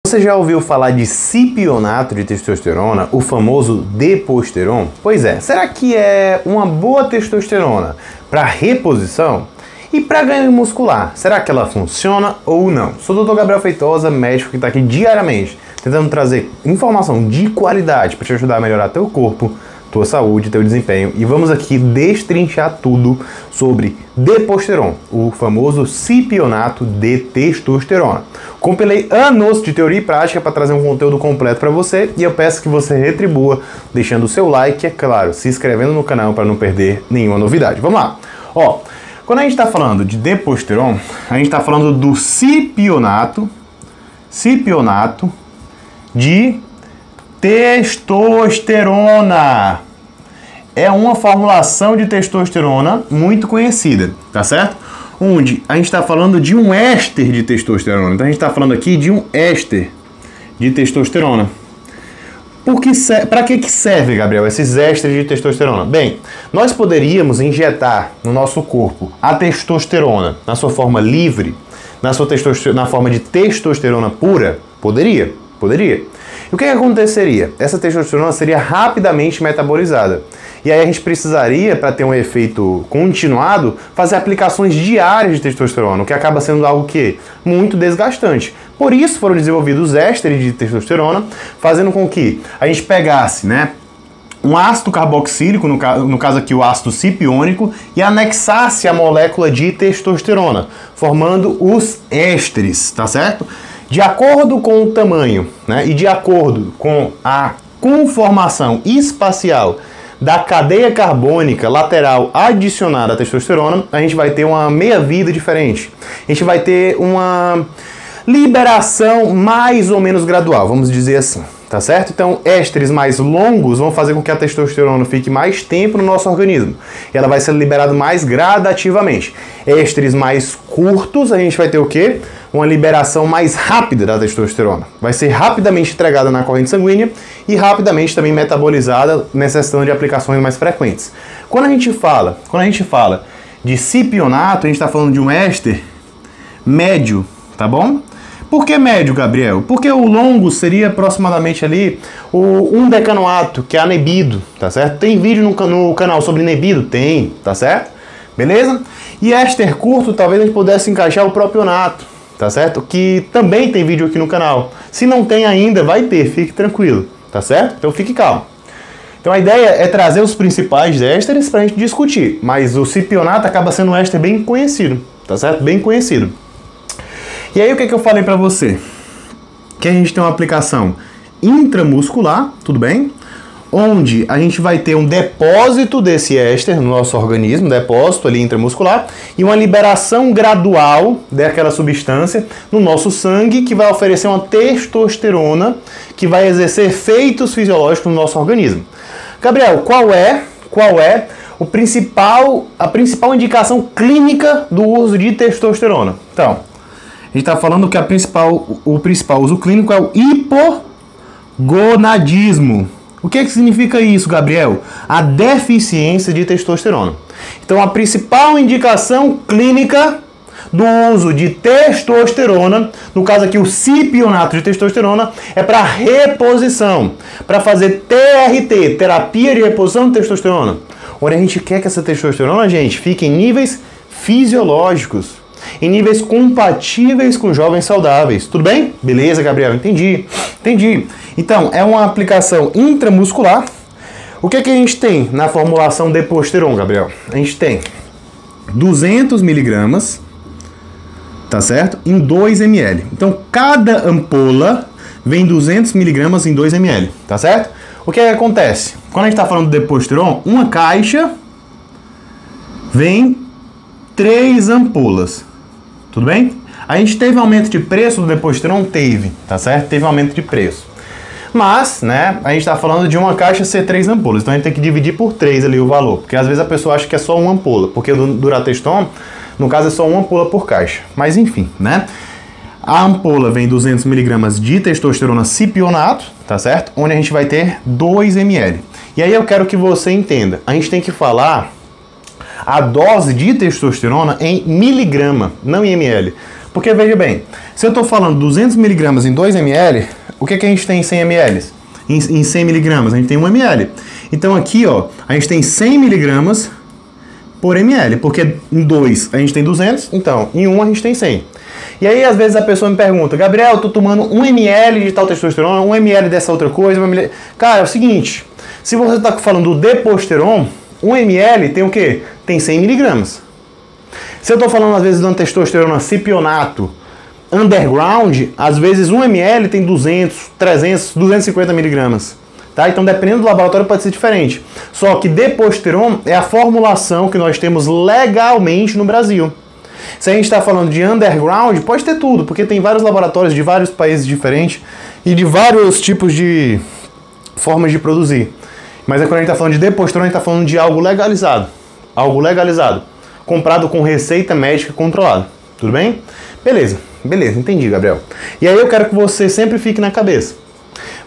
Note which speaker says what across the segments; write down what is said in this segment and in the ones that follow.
Speaker 1: Você já ouviu falar de cipionato de testosterona, o famoso deposteron? Pois é, será que é uma boa testosterona para reposição? E para ganho muscular, será que ela funciona ou não? Sou o Dr. Gabriel Feitosa, médico que está aqui diariamente tentando trazer informação de qualidade para te ajudar a melhorar teu corpo, tua saúde, teu desempenho, e vamos aqui destrinchar tudo sobre deposteron, o famoso cipionato de testosterona. Compilei anos de teoria e prática para trazer um conteúdo completo para você e eu peço que você retribua deixando o seu like e, é claro, se inscrevendo no canal para não perder nenhuma novidade. Vamos lá! Ó, quando a gente está falando de deposteron, a gente está falando do cipionato de testosterona. É uma formulação de testosterona muito conhecida, tá certo? Onde a gente está falando de um éster de testosterona. Então a gente está falando aqui de um éster de testosterona. Para que serve, Gabriel, esses ésteres de testosterona? Bem, nós poderíamos injetar no nosso corpo a testosterona na sua forma livre, na forma de testosterona pura? Poderia. E o que aconteceria? Essa testosterona seria rapidamente metabolizada. E aí a gente precisaria, para ter um efeito continuado, fazer aplicações diárias de testosterona, o que acaba sendo algo que muito desgastante. Por isso foram desenvolvidos ésteres de testosterona, fazendo com que a gente pegasse, né, um ácido carboxílico, no caso aqui o ácido cipiônico, e anexasse a molécula de testosterona, formando os ésteres, tá certo? De acordo com o tamanho, né, e de acordo com a conformação espacial da cadeia carbônica lateral adicionada à testosterona, a gente vai ter uma meia-vida diferente. A gente vai ter uma liberação mais ou menos gradual, vamos dizer assim, tá certo? Então, ésteres mais longos vão fazer com que a testosterona fique mais tempo no nosso organismo. E ela vai ser liberada mais gradativamente. Ésteres mais curtos, a gente vai ter o quê? Uma liberação mais rápida da testosterona. Vai ser rapidamente entregada na corrente sanguínea e rapidamente também metabolizada, necessitando de aplicações mais frequentes. Quando a gente fala de cipionato, a gente está falando de um éster médio, tá bom? Por que médio, Gabriel? Porque o longo seria aproximadamente ali o 1-decanoato, que é a nebido, tá certo? Tem vídeo no canal sobre nebido? Tem, tá certo? Beleza? E éster curto, talvez a gente pudesse encaixar o propionato, tá certo? Que também tem vídeo aqui no canal. Se não tem ainda, vai ter, fique tranquilo, tá certo? Então fique calmo. Então a ideia é trazer os principais ésteres pra gente discutir, mas o cipionato acaba sendo um éster bem conhecido, tá certo? Bem conhecido. E aí o que eu falei pra você? Que a gente tem uma aplicação intramuscular, tudo bem? Onde a gente vai ter um depósito desse éster no nosso organismo, depósito ali intramuscular, e uma liberação gradual daquela substância no nosso sangue, que vai oferecer uma testosterona que vai exercer efeitos fisiológicos no nosso organismo. Gabriel, qual é a principal indicação clínica do uso de testosterona? Então, a gente está falando que o principal uso clínico é o hipogonadismo. O que significa isso, Gabriel? A deficiência de testosterona. Então, a principal indicação clínica do uso de testosterona, no caso aqui o cipionato de testosterona, é para reposição, para fazer TRT, terapia de reposição de testosterona. Onde a gente quer que essa testosterona, gente, fique em níveis fisiológicos, em níveis compatíveis com jovens saudáveis. Tudo bem? Beleza, Gabriel? Entendi. Então, é uma aplicação intramuscular. O que a gente tem na formulação deposteron, Gabriel? A gente tem 200 miligramas, tá certo? Em 2 ml. Então, cada ampola vem 200 miligramas em 2 ml, tá certo? O que acontece? Quando a gente está falando de deposteron, uma caixa vem 3 ampolas. Tudo bem? A gente teve aumento de preço do deposteron? Teve, tá certo? Teve aumento de preço. Mas, né, a gente está falando de uma caixa ser 3 ampolas, então a gente tem que dividir por 3 ali o valor, porque às vezes a pessoa acha que é só uma ampola, porque do Durateston, no caso é só uma ampola por caixa. Mas enfim, né? A ampola vem 200 mg de testosterona cipionato, tá certo? Onde a gente vai ter 2 ml. E aí eu quero que você entenda, a gente tem que falar a dose de testosterona em miligrama, não em ml. Porque, veja bem, se eu estou falando 200 miligramas em 2 ml, o que a gente tem em 100 ml? Em 100 miligramas, a gente tem 1 ml. Então aqui, ó, a gente tem 100 miligramas por ml, porque em 2 a gente tem 200, então em 1 a gente tem 100. E aí, às vezes, a pessoa me pergunta, Gabriel, eu tô tomando 1 ml de tal testosterona, 1 ml dessa outra coisa, 1 ml... Cara, é o seguinte, se você está falando do Deposteron, 1 ml tem o quê? Tem 100 miligramas. Se eu estou falando, às vezes, de uma testosterona cipionato underground, às vezes 1 ml tem 200, 300, 250 miligramas. Tá? Então, dependendo do laboratório, pode ser diferente. Só que Deposteron é a formulação que nós temos legalmente no Brasil. Se a gente está falando de underground, pode ter tudo, porque tem vários laboratórios de vários países diferentes e de vários tipos de formas de produzir. Mas quando a gente está falando de Deposteron, a gente está falando de algo legalizado. Algo legalizado. Comprado com receita médica controlada. Tudo bem? Beleza, entendi, Gabriel. E aí eu quero que você sempre fique na cabeça.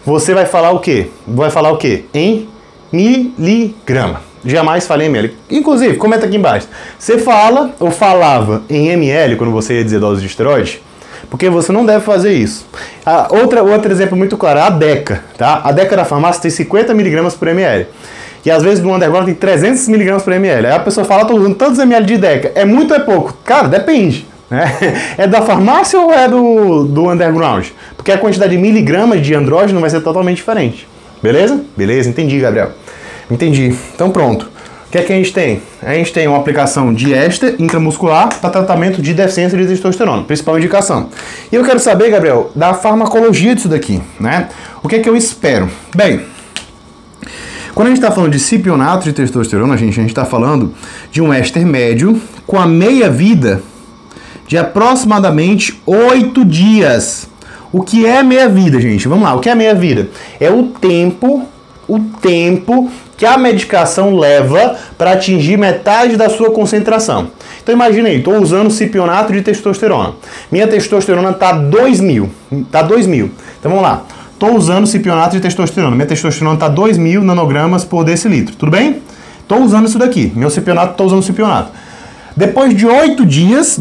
Speaker 1: Você vai falar o quê? Vai falar o quê? Em miligrama. Jamais falei em ml. Inclusive, comenta aqui embaixo. Você fala ou falava em ml quando você ia dizer dose de esteroide? Porque você não deve fazer isso. Outro exemplo muito claro, a Deca. Tá? A Deca da farmácia tem 50 mg por ml. E às vezes no underground tem 300 mg por ml. Aí a pessoa fala, tô usando tantos ml de Deca. É muito ou é pouco? Cara, depende. Né? É da farmácia ou é do underground? Porque a quantidade de miligramas de andrógeno vai ser totalmente diferente. Beleza? Beleza, entendi, Gabriel. Entendi. Então pronto. O que é que a gente tem? A gente tem uma aplicação de éster intramuscular para tratamento de deficiência de testosterona, principal indicação. E eu quero saber, Gabriel, da farmacologia disso daqui, né? O que é que eu espero? Bem, quando a gente está falando de cipionato de testosterona, a gente está falando de um éster médio com a meia-vida de aproximadamente 8 dias. O que é meia-vida, gente? Vamos lá, o que é meia-vida? É o tempo que a medicação leva para atingir metade da sua concentração. Então imagina aí, estou usando cipionato de testosterona. Minha testosterona está 2.000. Então vamos lá. Estou usando cipionato de testosterona. Minha testosterona está 2.000 nanogramos por decilitro. Tudo bem? Estou usando isso daqui. Meu cipionato, estou usando cipionato. Depois de 8 dias,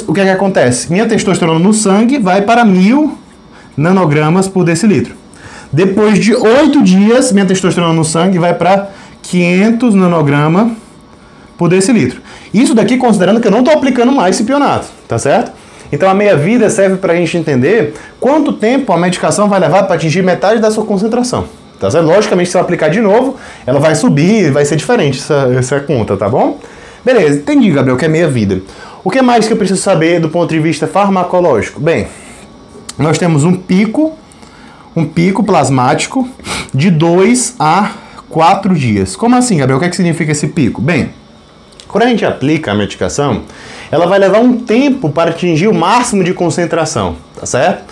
Speaker 1: o que é que acontece? Minha testosterona no sangue vai para 1.000 nanogramas por decilitro. Depois de 8 dias, minha testosterona no sangue vai para 500 nanogramas por decilitro. Isso daqui considerando que eu não estou aplicando mais cipionato, tá certo? Então a meia-vida serve para a gente entender quanto tempo a medicação vai levar para atingir metade da sua concentração. Tá certo? Logicamente, se eu aplicar de novo, ela vai subir, vai ser diferente essa conta, tá bom? Beleza, entendi, Gabriel, que é meia-vida. O que mais que eu preciso saber do ponto de vista farmacológico? Bem, nós temos um pico plasmático de 2 a 4 dias. Como assim, Gabriel? O que significa esse pico? Bem, quando a gente aplica a medicação, ela vai levar um tempo para atingir o máximo de concentração, tá certo?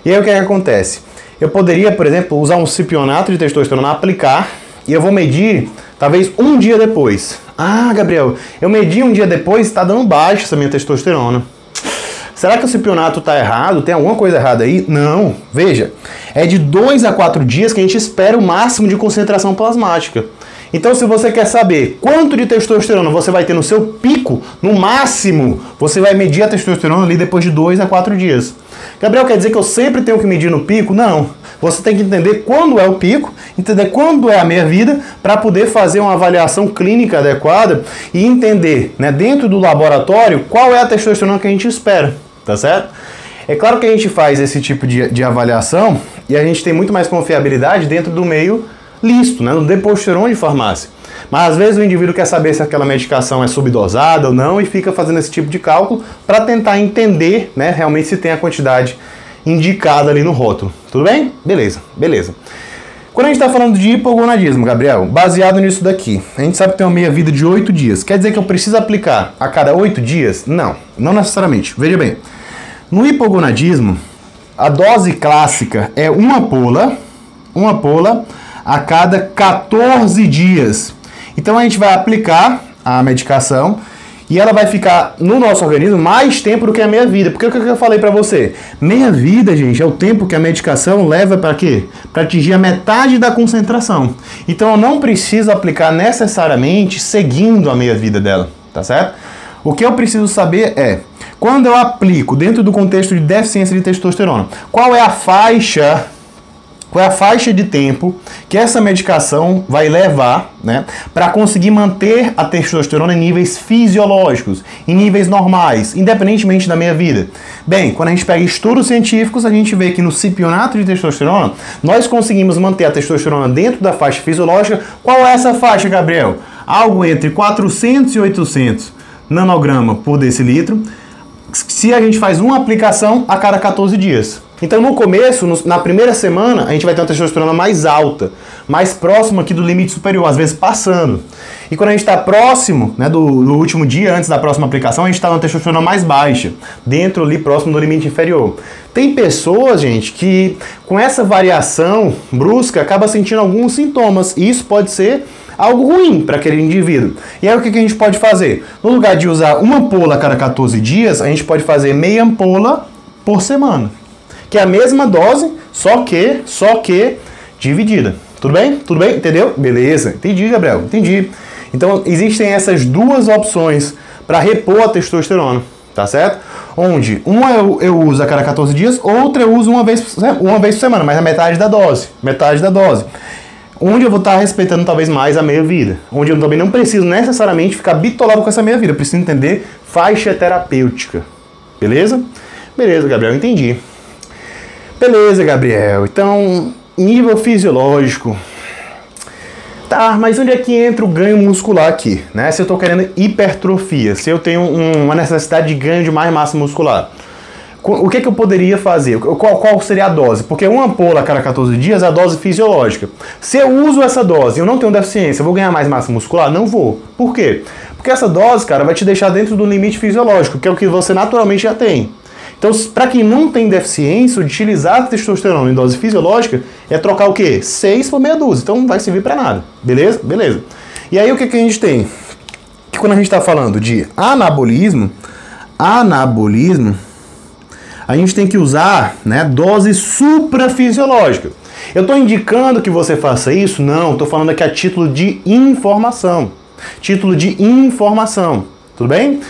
Speaker 1: E aí o que é que acontece? Eu poderia, por exemplo, usar um cipionato de testosterona, aplicar, e eu vou medir talvez um dia depois. Ah, Gabriel, eu medi um dia depois e está dando baixa essa minha testosterona. Será que o cipionato está errado? Tem alguma coisa errada aí? Não. Veja, é de 2 a 4 dias que a gente espera o máximo de concentração plasmática. Então, se você quer saber quanto de testosterona você vai ter no seu pico, no máximo, você vai medir a testosterona ali depois de 2 a 4 dias. Gabriel, quer dizer que eu sempre tenho que medir no pico? Não. Você tem que entender quando é o pico, entender quando é a meia-vida, para poder fazer uma avaliação clínica adequada e entender, né, dentro do laboratório, qual é a testosterona que a gente espera. Tá certo? É claro que a gente faz esse tipo de avaliação e a gente tem muito mais confiabilidade dentro do meio lícito, né, no Deposteron de farmácia. Mas às vezes o indivíduo quer saber se aquela medicação é subdosada ou não e fica fazendo esse tipo de cálculo para tentar entender, né, realmente se tem a quantidade indicada ali no rótulo. Tudo bem? Beleza. Quando a gente está falando de hipogonadismo, Gabriel, baseado nisso daqui, a gente sabe que tem uma meia-vida de 8 dias. Quer dizer que eu preciso aplicar a cada 8 dias? Não, não necessariamente. Veja bem, no hipogonadismo, a dose clássica é uma pola a cada 14 dias. Então a gente vai aplicar a medicação e ela vai ficar no nosso organismo mais tempo do que a meia-vida. Porque o que eu falei para você? Meia-vida, gente, é o tempo que a medicação leva para quê? Para atingir a metade da concentração. Então eu não preciso aplicar necessariamente seguindo a meia-vida dela, tá certo? O que eu preciso saber é, quando eu aplico dentro do contexto de deficiência de testosterona, qual é a faixa de tempo que essa medicação vai levar, né, para conseguir manter a testosterona em níveis fisiológicos, em níveis normais, independentemente da meia-vida. Bem, quando a gente pega estudos científicos, a gente vê que no cipionato de testosterona, nós conseguimos manter a testosterona dentro da faixa fisiológica. Qual é essa faixa, Gabriel? Algo entre 400 e 800 nanograma por decilitro, se a gente faz uma aplicação a cada 14 dias. Então, no começo, na primeira semana, a gente vai ter uma testosterona mais alta, mais próxima aqui do limite superior, às vezes passando. E quando a gente está próximo, né, do último dia, antes da próxima aplicação, a gente está numa testosterona mais baixa, dentro ali, próximo do limite inferior. Tem pessoas, gente, que com essa variação brusca, acaba sentindo alguns sintomas, e isso pode ser algo ruim para aquele indivíduo. E aí o que a gente pode fazer? No lugar de usar uma ampola a cada 14 dias, a gente pode fazer meia ampola por semana. Que é a mesma dose, só que dividida. Tudo bem? Tudo bem? Entendeu? Beleza. Entendi, Gabriel. Entendi. Então, existem essas duas opções para repor a testosterona, tá certo? Onde uma eu uso a cada 14 dias, outra eu uso uma vez por semana, mas a metade da dose. Metade da dose. Onde eu vou estar respeitando talvez mais a meia-vida. Onde eu também não preciso necessariamente ficar bitolado com essa meia-vida. Eu preciso entender faixa terapêutica. Beleza? Beleza, Gabriel. Entendi. Beleza, Gabriel. Então, nível fisiológico. Tá, mas onde é que entra o ganho muscular aqui? Né? Se eu estou querendo hipertrofia, se eu tenho uma necessidade de ganho de mais massa muscular, o que eu poderia fazer? Qual seria a dose? Porque uma ampola a cada 14 dias é a dose fisiológica. Se eu uso essa dose e eu não tenho deficiência, eu vou ganhar mais massa muscular? Não vou. Por quê? Porque essa dose, cara, vai te deixar dentro do limite fisiológico, que é o que você naturalmente já tem. Então, para quem não tem deficiência, utilizar a testosterona em dose fisiológica é trocar o quê? 6 por meia dúzia. Então, não vai servir para nada. Beleza? Beleza. E aí, o que a gente tem? Que quando a gente está falando de anabolismo, a gente tem que usar, né, dose suprafisiológica. Eu estou indicando que você faça isso? Não, estou falando aqui a título de informação. Título de informação. Tudo bem?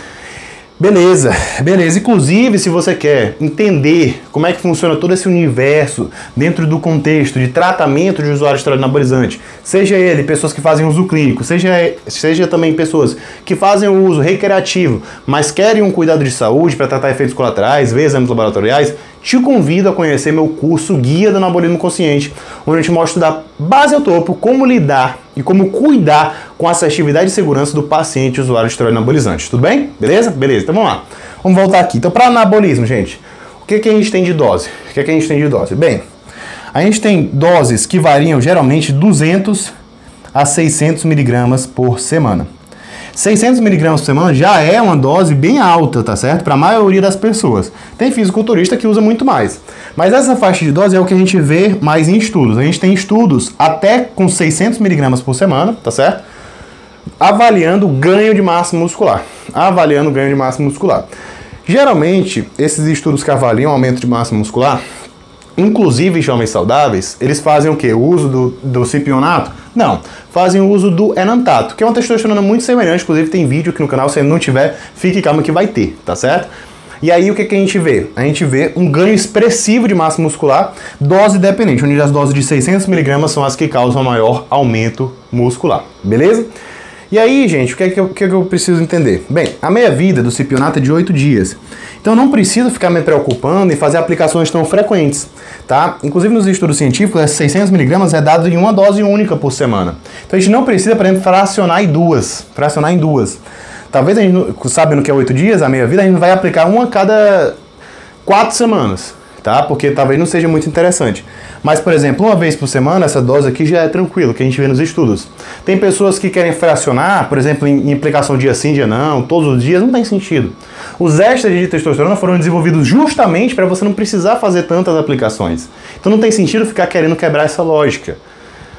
Speaker 1: Beleza, beleza. Inclusive, se você quer entender como é que funciona todo esse universo dentro do contexto de tratamento de usuário de esteroide anabolizante, seja ele pessoas que fazem uso clínico, seja também pessoas que fazem o uso recreativo, mas querem um cuidado de saúde para tratar efeitos colaterais, ver exames laboratoriais, te convido a conhecer meu curso Guia do Anabolismo Consciente, onde eu te mostro da base ao topo como lidar e como cuidar com a assertividade e segurança do paciente usuário de esteroide anabolizante. Tudo bem? Beleza? Beleza. Então vamos lá. Vamos voltar aqui. Então, para anabolismo, gente, o que a gente tem de dose? Bem, a gente tem doses que variam geralmente 200 a 600 miligramas por semana. 600 miligramas por semana já é uma dose bem alta, tá certo? Para a maioria das pessoas. Tem fisiculturista que usa muito mais. Mas essa faixa de dose é o que a gente vê mais em estudos. A gente tem estudos até com 600 miligramas por semana, tá certo? Avaliando ganho de massa muscular. Geralmente, esses estudos que avaliam aumento de massa muscular, inclusive em homens saudáveis, eles fazem o quê? O uso do cipionato? Não, fazem o uso do enantato, que é uma testosterona muito semelhante, inclusive tem vídeo aqui no canal, se não tiver, fique calmo que vai ter, tá certo? E aí o que a gente vê? A gente vê um ganho expressivo de massa muscular, dose dependente, onde as doses de 600mg são as que causam maior aumento muscular, beleza? E aí, gente, o que eu preciso entender? Bem, a meia-vida do cipionato é de 8 dias. Então não preciso ficar me preocupando em fazer aplicações tão frequentes, tá? Inclusive nos estudos científicos, 600mg é dado em uma dose única por semana. Então a gente não precisa, por exemplo, fracionar em duas. Talvez a gente, sabendo que é 8 dias, a meia-vida, a gente vai aplicar uma a cada 4 semanas. Tá? Porque talvez não seja muito interessante. Mas, por exemplo, uma vez por semana, essa dose aqui já é tranquilo, que a gente vê nos estudos. Tem pessoas que querem fracionar, por exemplo, em aplicação dia sim, dia não, todos os dias, não tem sentido. Os ésteres de testosterona foram desenvolvidos justamente para você não precisar fazer tantas aplicações. Então não tem sentido ficar querendo quebrar essa lógica.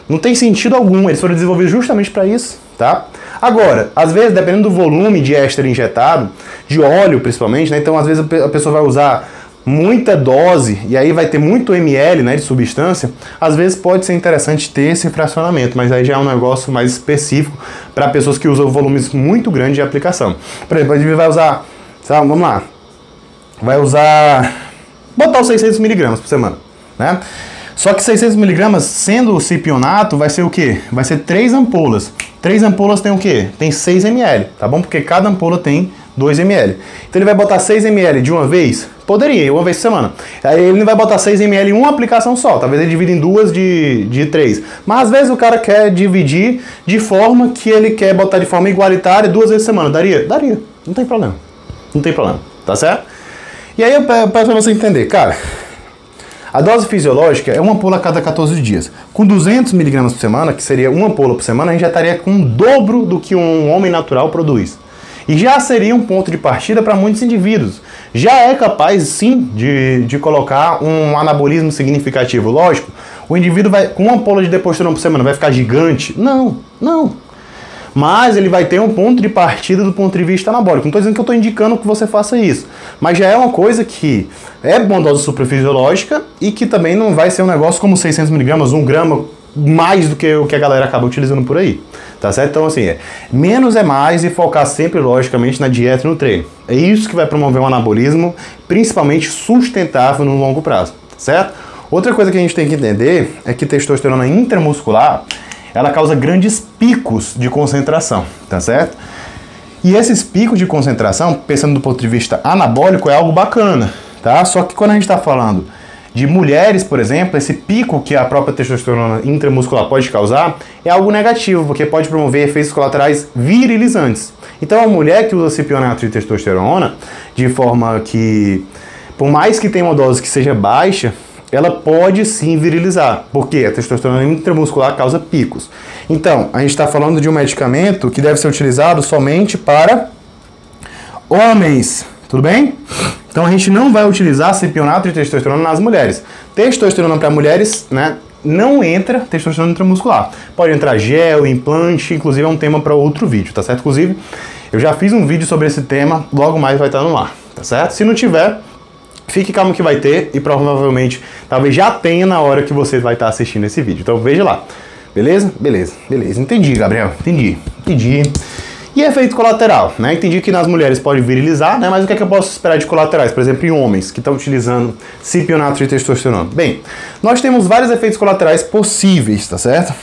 Speaker 1: Não tem sentido algum, eles foram desenvolvidos justamente para isso, tá? Agora, às vezes, dependendo do volume de éster injetado, de óleo principalmente, né? Então às vezes a pessoa vai usar muita dose, e aí vai ter muito ml, né, de substância, às vezes pode ser interessante ter esse fracionamento, mas aí já é um negócio mais específico para pessoas que usam volumes muito grandes de aplicação. Por exemplo, a gente vai usar, sabe, vamos lá, vai usar, botar os 600 mg por semana, né? Só que 600 mg, sendo o cipionato, vai ser o quê? Vai ser 3 ampolas. 3 ampolas tem o quê? Tem 6 ml, tá bom? Porque cada ampola tem 2 ml. Então ele vai botar 6 ml de uma vez? Poderia, uma vez por semana. Aí ele não vai botar 6 ml em uma aplicação só, talvez ele divida em duas de 3. Mas às vezes o cara quer dividir de forma que ele quer botar de forma igualitária 2 vezes por semana. Daria? Daria. Não tem problema. Não tem problema, tá certo? E aí eu peço pra você entender, cara, a dose fisiológica é uma ampola a cada 14 dias. Com 200 mg por semana, que seria uma ampola por semana, a gente já estaria com o dobro do que um homem natural produz. E já seria um ponto de partida para muitos indivíduos. Já é capaz, sim, de colocar um anabolismo significativo. Lógico, o indivíduo vai, com uma ampola de deposterona por semana, vai ficar gigante? Não, não. Mas ele vai ter um ponto de partida do ponto de vista anabólico. Não estou dizendo que eu estou indicando que você faça isso. Mas já é uma coisa que é uma dose suprafisiológica e que também não vai ser um negócio como 600 mg, 1 grama, mais do que o que a galera acaba utilizando por aí. Tá certo? Então, assim, menos é mais e focar sempre, logicamente, na dieta e no treino. É isso que vai promover um anabolismo, principalmente sustentável no longo prazo. Tá certo? Outra coisa que a gente tem que entender é que testosterona intramuscular, ela causa grandes picos de concentração, tá certo? E esses picos de concentração, pensando do ponto de vista anabólico, é algo bacana, tá? Só que quando a gente está falando de mulheres, por exemplo, esse pico que a própria testosterona intramuscular pode causar é algo negativo, porque pode promover efeitos colaterais virilizantes. Então a mulher que usa cipionato de testosterona, de forma que, por mais que tenha uma dose que seja baixa, ela pode sim virilizar, porque a testosterona intramuscular causa picos. Então, a gente está falando de um medicamento que deve ser utilizado somente para homens, tudo bem? Então a gente não vai utilizar cipionato de testosterona nas mulheres. Testosterona para mulheres, né, não entra testosterona intramuscular. Pode entrar gel, implante, inclusive é um tema para outro vídeo, tá certo? Inclusive, eu já fiz um vídeo sobre esse tema, logo mais vai estar no ar, tá certo? Se não tiver, fique calmo que vai ter e provavelmente, talvez já tenha na hora que você vai estar assistindo esse vídeo. Então veja lá. Beleza? Beleza, beleza. Entendi, Gabriel. Entendi. E efeito colateral, né? Entendi que nas mulheres pode virilizar, né? Mas o que é que eu posso esperar de colaterais? Por exemplo, em homens que estão utilizando cipionato de testosterona. Bem, nós temos vários efeitos colaterais possíveis, tá certo?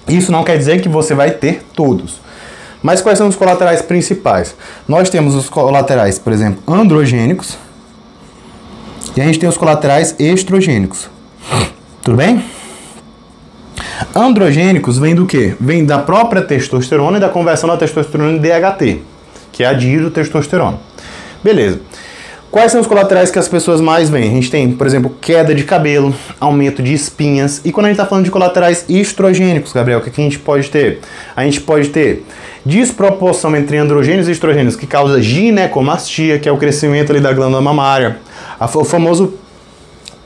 Speaker 1: Isso não quer dizer que você vai ter todos. Mas quais são os colaterais principais? Nós temos os colaterais, por exemplo, androgênicos. E a gente tem os colaterais estrogênicos. Tudo bem? Androgênicos vem do quê? Vem da própria testosterona e da conversão da testosterona em DHT, que é a dihidrotestosterona. Beleza. Quais são os colaterais que as pessoas mais veem? A gente tem, por exemplo, queda de cabelo, aumento de espinhas. E quando a gente está falando de colaterais estrogênicos, Gabriel, o que a gente pode ter? A gente pode ter desproporção entre androgênios e estrogênios, que causa ginecomastia, que é o crescimento ali da glândula mamária. O famoso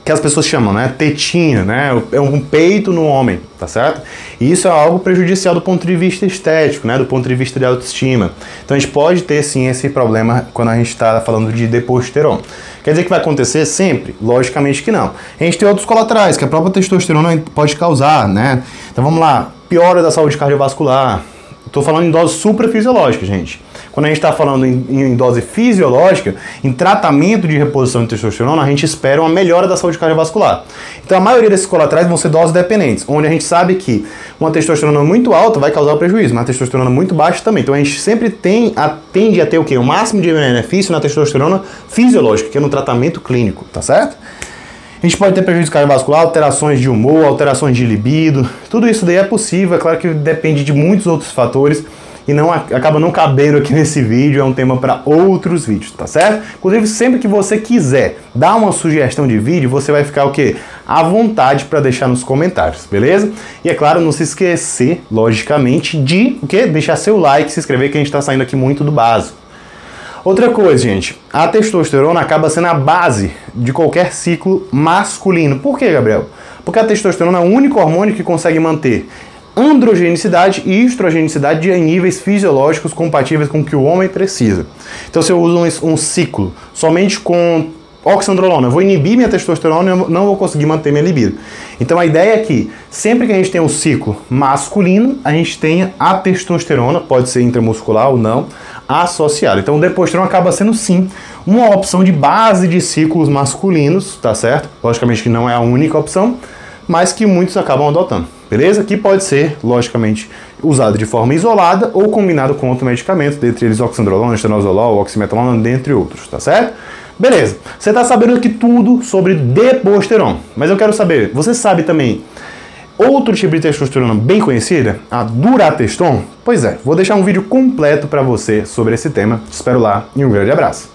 Speaker 1: que as pessoas chamam, né, tetinha, né, é um peito no homem, tá certo? E isso é algo prejudicial do ponto de vista estético, né, do ponto de vista de autoestima. Então a gente pode ter sim esse problema quando a gente está falando de deposterona. Quer dizer que vai acontecer sempre? Logicamente que não. A gente tem outros colaterais que a própria testosterona pode causar, né? Então vamos lá, piora da saúde cardiovascular. Estou falando em dose suprafisiológica, gente. Quando a gente está falando em dose fisiológica, em tratamento de reposição de testosterona, a gente espera uma melhora da saúde cardiovascular. Então a maioria desses colaterais vão ser doses dependentes, onde a gente sabe que uma testosterona muito alta vai causar prejuízo, uma testosterona muito baixa também. Então a gente sempre tende a ter o quê? O máximo de benefício na testosterona fisiológica, que é no tratamento clínico, tá certo? A gente pode ter prejuízo cardiovascular, alterações de humor, alterações de libido, tudo isso daí é possível, é claro que depende de muitos outros fatores e acaba não cabendo aqui nesse vídeo, é um tema para outros vídeos, tá certo? Inclusive, sempre que você quiser dar uma sugestão de vídeo, você vai ficar o quê? À vontade para deixar nos comentários, beleza? E é claro, não se esquecer, logicamente, de o quê? Deixar seu like, se inscrever, que a gente está saindo aqui muito do básico. Outra coisa, gente, a testosterona acaba sendo a base de qualquer ciclo masculino. Por quê, Gabriel? Porque a testosterona é o único hormônio que consegue manter androgenicidade e estrogenicidade em níveis fisiológicos compatíveis com o que o homem precisa. Então, se eu uso um ciclo somente com oxandrolona, eu vou inibir minha testosterona e eu não vou conseguir manter minha libido. Então a ideia é que sempre que a gente tem um ciclo masculino, a gente tenha a testosterona, pode ser intramuscular ou não, associada. Então o deposteron acaba sendo sim uma opção de base de ciclos masculinos, tá certo? Logicamente que não é a única opção, mas que muitos acabam adotando, beleza? Que pode ser, logicamente, usado de forma isolada ou combinado com outro medicamento, dentre eles oxandrolona, estanozolol, oximetalona, dentre outros, tá certo? Beleza, você tá sabendo aqui tudo sobre deposteron, mas eu quero saber, você sabe também outro tipo de testosterona bem conhecida, a durateston? Pois é, vou deixar um vídeo completo para você sobre esse tema, te espero lá e um grande abraço.